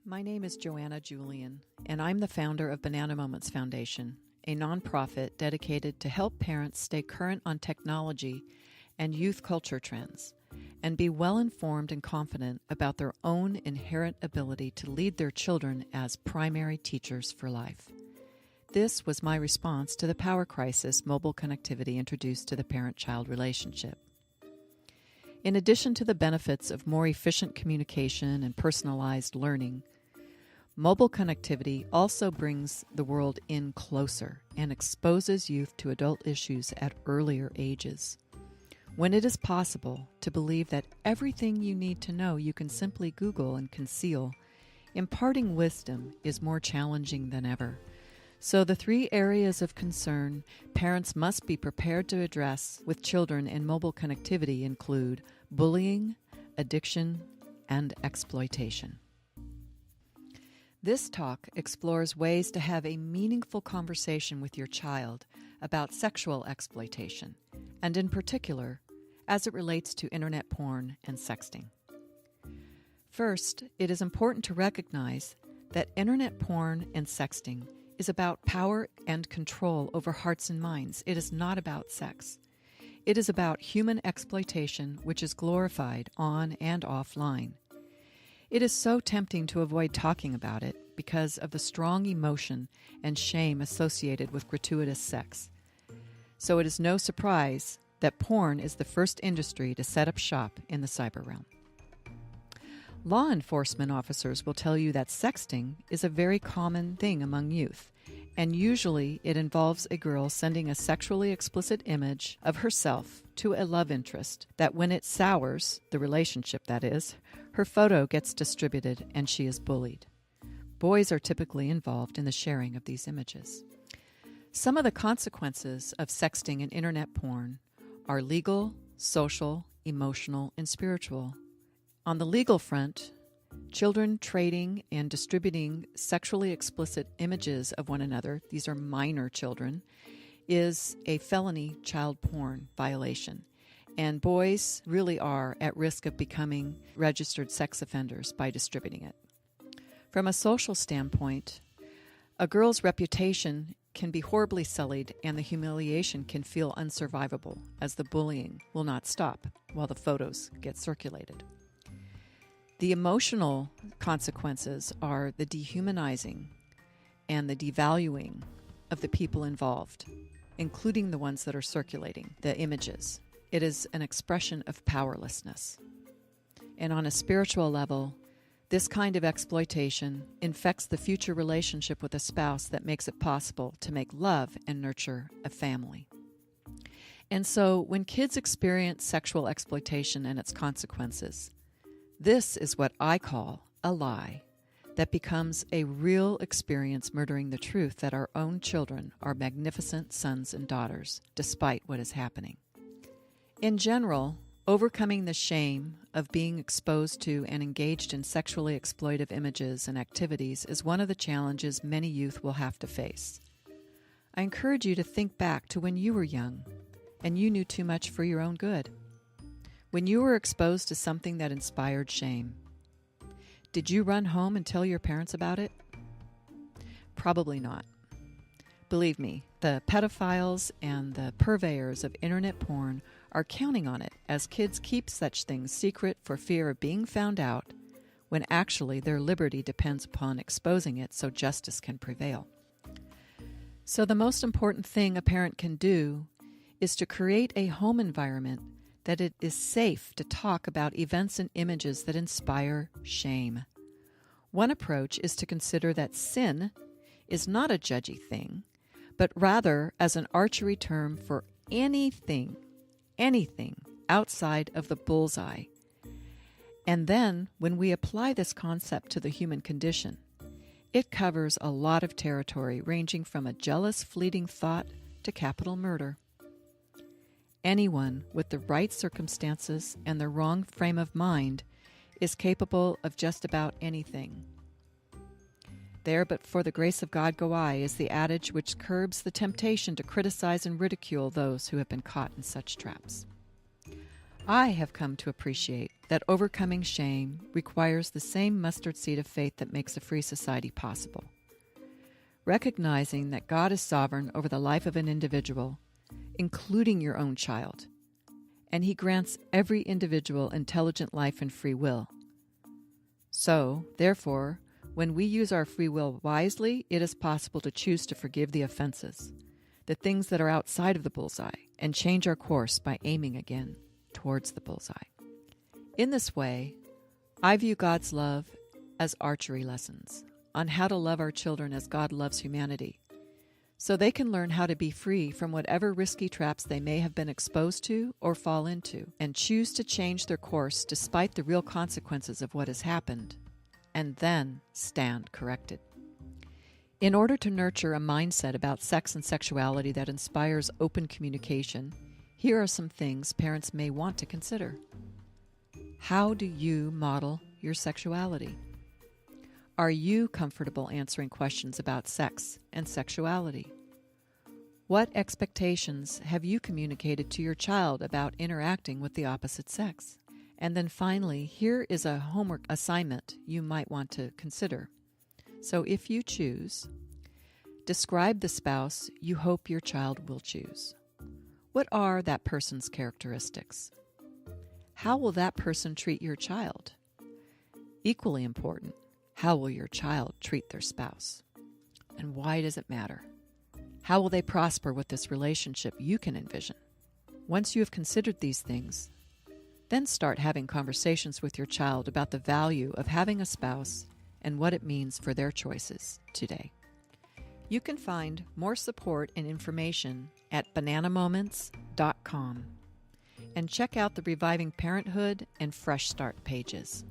My name is Joanna Julian, and I'm the founder of Banana Moments Foundation, a nonprofit dedicated to help parents stay current on technology and youth culture trends, and be well-informed and confident about their own inherent ability to lead their children as primary teachers for life. This was my response to the power crisis mobile connectivity introduced to the parent-child relationship. In addition to the benefits of more efficient communication and personalized learning, mobile connectivity also brings the world in closer and exposes youth to adult issues at earlier ages. When it is possible to believe that everything you need to know you can simply Google and conceal, imparting wisdom is more challenging than ever. So the three areas of concern parents must be prepared to address with children in mobile connectivity include bullying, addiction, and exploitation. This talk explores ways to have a meaningful conversation with your child about sexual exploitation, and in particular, as it relates to internet porn and sexting. First, it is important to recognize that internet porn and sexting is about power and control over hearts and minds. It is not about sex. It is about human exploitation, which is glorified on and offline. It is so tempting to avoid talking about it because of the strong emotion and shame associated with gratuitous sex. So it is no surprise that porn is the first industry to set up shop in the cyber realm. Law enforcement officers will tell you that sexting is a very common thing among youth, and usually it involves a girl sending a sexually explicit image of herself to a love interest that when it sours, the relationship that is, her photo gets distributed and she is bullied. Boys are typically involved in the sharing of these images. Some of the consequences of sexting and internet porn are legal, social, emotional, and spiritual. On the legal front, children trading and distributing sexually explicit images of one another, these are minor children, is a felony child porn violation. And boys really are at risk of becoming registered sex offenders by distributing it. From a social standpoint, a girl's reputation can be horribly sullied and the humiliation can feel unsurvivable as the bullying will not stop while the photos get circulated. The emotional consequences are the dehumanizing and the devaluing of the people involved, including the ones that are circulating the images. It is an expression of powerlessness. And on a spiritual level, this kind of exploitation infects the future relationship with a spouse that makes it possible to make love and nurture a family. And so when kids experience sexual exploitation and its consequences, this is what I call a lie that becomes a real experience murdering the truth that our own children are magnificent sons and daughters, despite what is happening. In general, overcoming the shame of being exposed to and engaged in sexually exploitive images and activities is one of the challenges many youth will have to face. I encourage you to think back to when you were young and you knew too much for your own good. When you were exposed to something that inspired shame, did you run home and tell your parents about it? Probably not. Believe me, the pedophiles and the purveyors of internet porn are counting on it as kids keep such things secret for fear of being found out when actually their liberty depends upon exposing it so justice can prevail. So the most important thing a parent can do is to create a home environment that it is safe to talk about events and images that inspire shame. One approach is to consider that sin is not a judgy thing, but rather as an archery term for anything outside of the bullseye. And then, when we apply this concept to the human condition, it covers a lot of territory ranging from a jealous, fleeting thought to capital murder. Anyone with the right circumstances and the wrong frame of mind is capable of just about anything. There but for the grace of God go I is the adage which curbs the temptation to criticize and ridicule those who have been caught in such traps. I have come to appreciate that overcoming shame requires the same mustard seed of faith that makes a free society possible. Recognizing that God is sovereign over the life of an individual, including your own child, and He grants every individual intelligent life and free will. So, therefore, when we use our free will wisely, it is possible to choose to forgive the offenses, the things that are outside of the bullseye, and change our course by aiming again towards the bullseye. In this way, I view God's love as archery lessons on how to love our children as God loves humanity, so they can learn how to be free from whatever risky traps they may have been exposed to or fall into, and choose to change their course despite the real consequences of what has happened, and then stand corrected. In order to nurture a mindset about sex and sexuality that inspires open communication, here are some things parents may want to consider. How do you model your sexuality? Are you comfortable answering questions about sex and sexuality? What expectations have you communicated to your child about interacting with the opposite sex? And then finally, here is a homework assignment you might want to consider. So if you choose, describe the spouse you hope your child will choose. What are that person's characteristics? How will that person treat your child? Equally important, how will your child treat their spouse? And why does it matter? How will they prosper with this relationship you can envision? Once you have considered these things, then start having conversations with your child about the value of having a spouse and what it means for their choices today. You can find more support and information at bananamoments.com and check out the Reviving Parenthood and Fresh Start pages.